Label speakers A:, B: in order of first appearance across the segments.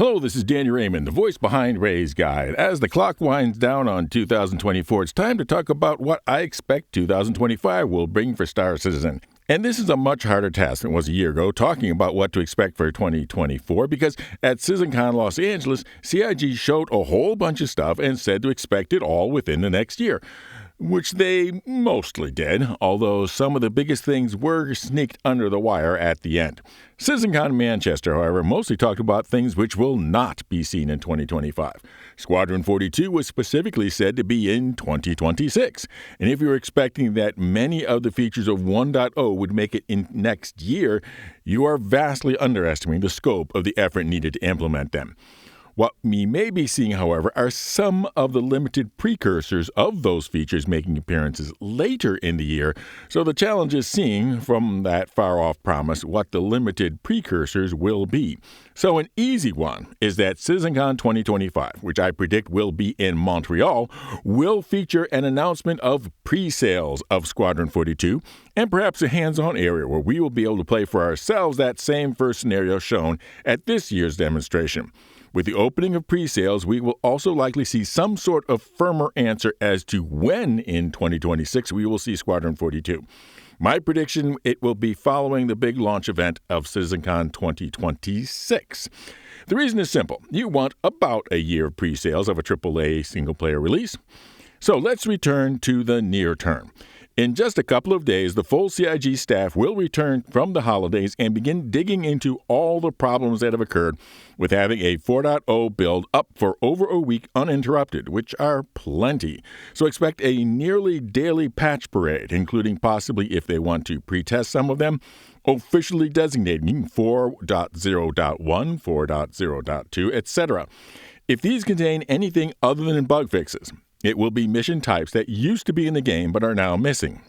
A: Hello, this is Danny Raymond, the voice behind Ray's Guide. As the clock winds down on 2024, it's time to talk about what I expect 2025 will bring for Star Citizen. And this is a much harder task than it was a year ago, talking about what to expect for 2024, because at CitizenCon Los Angeles, CIG showed a whole bunch of stuff and said to expect it all within the next year, which they mostly did, although some of the biggest things were sneaked under the wire at the end. CitizenCon Manchester, however, mostly talked about things which will not be seen in 2025. Squadron 42 was specifically said to be in 2026, and if you're expecting that many of the features of 1.0 would make it in next year, you are vastly underestimating the scope of the effort needed to implement them. What we may be seeing, however, are some of the limited precursors of those features making appearances later in the year, so the challenge is seeing from that far-off promise what the limited precursors will be. So an easy one is that CitizenCon 2025, which I predict will be in Montreal, will feature an announcement of pre-sales of Squadron 42, and perhaps a hands-on area where we will be able to play for ourselves that same first scenario shown at this year's demonstration. With the opening of pre-sales, we will also likely see some sort of firmer answer as to when in 2026 we will see Squadron 42. My prediction, it will be following the big launch event of CitizenCon 2026. The reason is simple. You want about a year of pre-sales of a AAA single-player release. So let's return to the near term. In just a couple of days, the full CIG staff will return from the holidays and begin digging into all the problems that have occurred with having a 4.0 build up for over a week uninterrupted, which are plenty. So expect a nearly daily patch parade, including possibly, if they want to pretest some of them, officially designating 4.0.1, 4.0.2, etc. If these contain anything other than bug fixes, it will be mission types that used to be in the game but are now missing.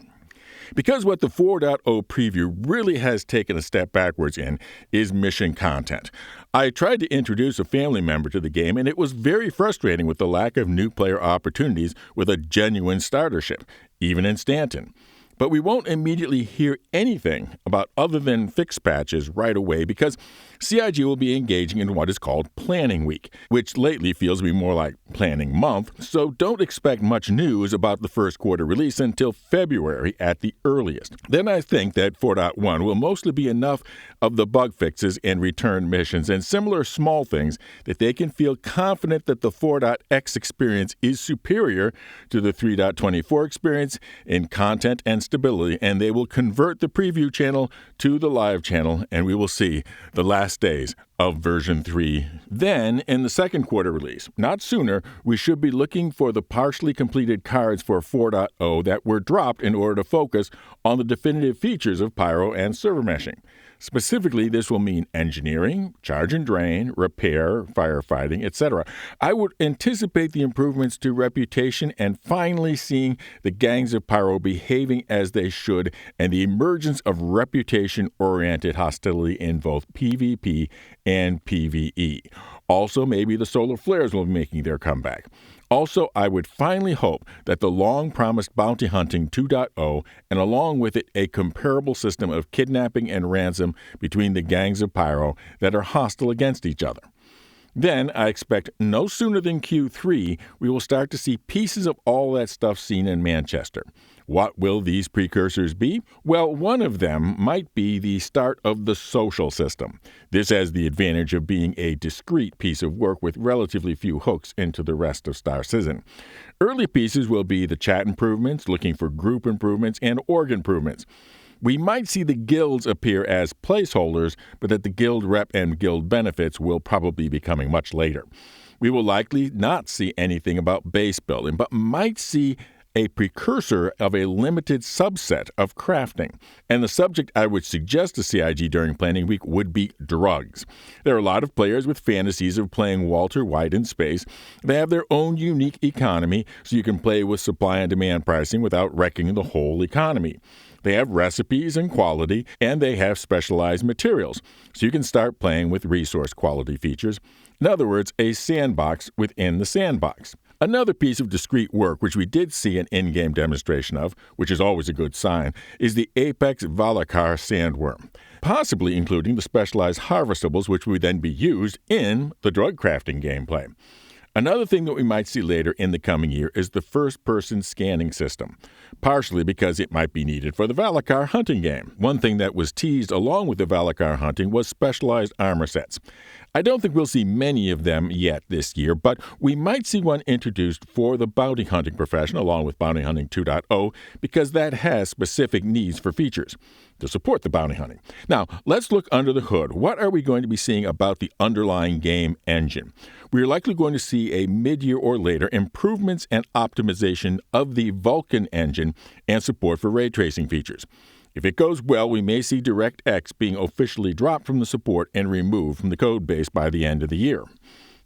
A: Because what the 4.0 preview really has taken a step backwards in is mission content. I tried to introduce a family member to the game, and it was very frustrating with the lack of new player opportunities with a genuine startership, even in Stanton. But we won't immediately hear anything about other than fix patches right away because CIG will be engaging in what is called Planning Week, which lately feels to be more like Planning Month, so don't expect much news about the first quarter release until February at the earliest. Then I think that 4.1 will mostly be enough of the bug fixes and return missions and similar small things that they can feel confident that the 4.x experience is superior to the 3.24 experience in content and stability, and they will convert the preview channel to the live channel, and we will see the last days of version 3. Then, in the second quarter release, not sooner, we should be looking for the partially completed cards for 4.0 that were dropped in order to focus on the definitive features of Pyro and server meshing. Specifically, this will mean engineering, charge and drain, repair, firefighting, etc. I would anticipate the improvements to reputation and finally seeing the gangs of Pyro behaving as they should and the emergence of reputation-oriented hostility in both PvP and PvE. Also, maybe the solar flares will be making their comeback. Also, I would finally hope that the long-promised bounty hunting 2.0 and along with it a comparable system of kidnapping and ransom between the gangs of Pyro that are hostile against each other. Then, I expect no sooner than Q3, we will start to see pieces of all that stuff seen in Manchester. What will these precursors be? Well, one of them might be the start of the social system. This has the advantage of being a discrete piece of work with relatively few hooks into the rest of Star Citizen. Early pieces will be the chat improvements, looking for group improvements, and org improvements. We might see the guilds appear as placeholders, but that the guild rep and guild benefits will probably be coming much later. We will likely not see anything about base building, but might see a precursor of a limited subset of crafting. And the subject I would suggest to CIG during Planning Week would be drugs. There are a lot of players with fantasies of playing Walter White in space. They have their own unique economy, so you can play with supply and demand pricing without wrecking the whole economy. They have recipes and quality, and they have specialized materials, so you can start playing with resource quality features. In other words, a sandbox within the sandbox. Another piece of discrete work, which we did see an in-game demonstration of, which is always a good sign, is the Apex Valakar sandworm, possibly including the specialized harvestables which would then be used in the drug crafting gameplay. Another thing that we might see later in the coming year is the first-person scanning system, partially because it might be needed for the Valakar hunting game. One thing that was teased along with the Valakar hunting was specialized armor sets. I don't think we'll see many of them yet this year, but we might see one introduced for the bounty hunting profession along with Bounty Hunting 2.0 because that has specific needs for features to support the bounty hunting. Now, let's look under the hood. What are we going to be seeing about the underlying game engine? We're likely going to see a mid-year or later improvements and optimization of the Vulkan engine and support for ray tracing features. If it goes well, we may see DirectX being officially dropped from the support and removed from the code base by the end of the year.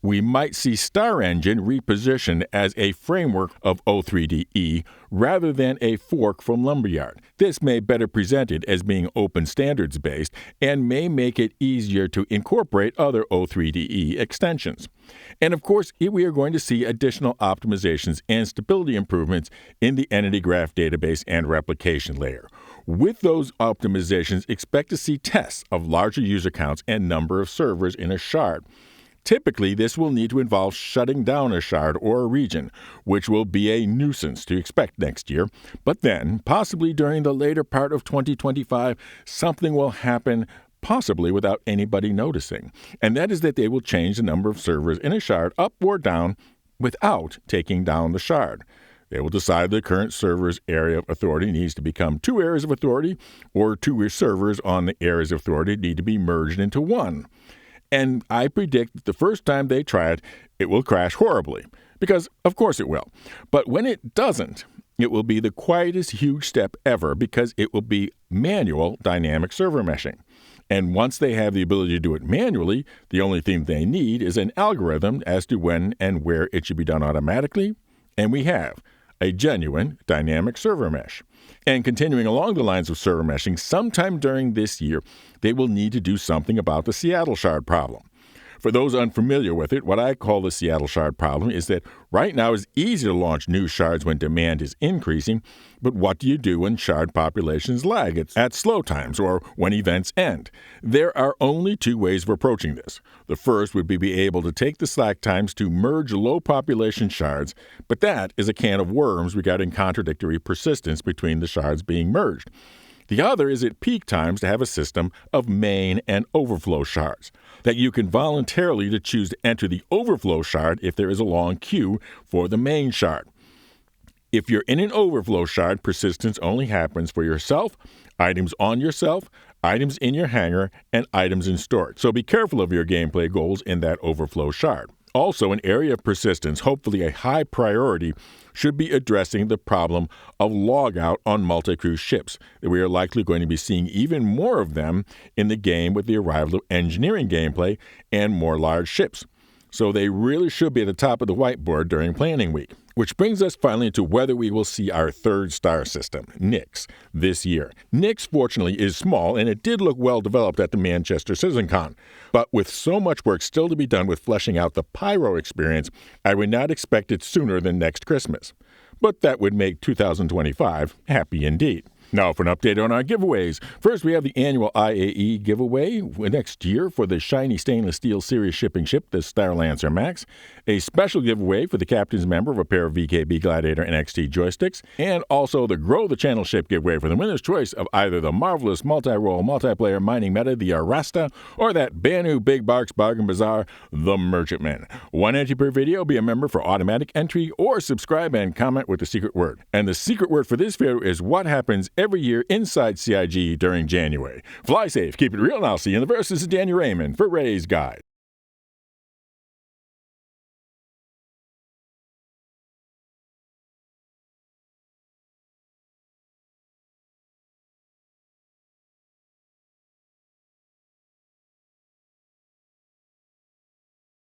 A: We might see StarEngine repositioned as a framework of O3DE rather than a fork from Lumberyard. This may better present it as being open standards based and may make it easier to incorporate other O3DE extensions. And of course, we are going to see additional optimizations and stability improvements in the entity graph database and replication layer. With those optimizations, expect to see tests of larger user counts and number of servers in a shard. Typically, this will need to involve shutting down a shard or a region, which will be a nuisance to expect next year. But then, possibly during the later part of 2025, something will happen, possibly without anybody noticing. And that is that they will change the number of servers in a shard up or down without taking down the shard. They will decide the current server's area of authority needs to become 2 areas of authority, or 2 servers on the areas of authority need to be merged into one. And I predict that the first time they try it, it will crash horribly. Because, of course, it will. But when it doesn't, it will be the quietest huge step ever because it will be manual dynamic server meshing. And once they have the ability to do it manually, the only thing they need is an algorithm as to when and where it should be done automatically. And we have a genuine dynamic server mesh. And continuing along the lines of server meshing, sometime during this year, they will need to do something about the Seattle shard problem. For those unfamiliar with it, what I call the Seattle shard problem is that right now it's easy to launch new shards when demand is increasing, but what do you do when shard populations lag at slow times or when events end? There are only 2 ways of approaching this. The first would be able to take the slack times to merge low population shards, but that is a can of worms regarding contradictory persistence between the shards being merged. The other is at peak times to have a system of main and overflow shards, that you can voluntarily to choose to enter the overflow shard if there is a long queue for the main shard. If you're in an overflow shard, persistence only happens for yourself, items on yourself, items in your hangar, and items in storage. So be careful of your gameplay goals in that overflow shard. Also, an area of persistence, hopefully a high priority, should be addressing the problem of logout on multi-crew ships. We are likely going to be seeing even more of them in the game with the arrival of engineering gameplay and more large ships. So they really should be at the top of the whiteboard during planning week. Which brings us finally to whether we will see our 3rd star system, Nyx, this year. Nyx, fortunately, is small, and it did look well developed at the Manchester CitizenCon. But with so much work still to be done with fleshing out the Pyro experience, I would not expect it sooner than next Christmas. But that would make 2025 happy indeed. Now for an update on our giveaways. First, we have the annual IAE giveaway next year for the shiny stainless steel series shipping ship, the Starlancer Max, a special giveaway for the captain's member of a pair of VKB Gladiator NXT joysticks, and also the Grow the Channel ship giveaway for the winner's choice of either the marvelous multi-role multiplayer mining meta, the Arasta, or that brand-new Big Barks Bargain Bazaar, the Merchantman. 1 entry per video, be a member for automatic entry, or subscribe and comment with the secret word. And the secret word for this video is what happens every year inside CIG during January. Fly safe, keep it real, and I'll see you in the verse. This is Daniel Raymond for Ray's Guide.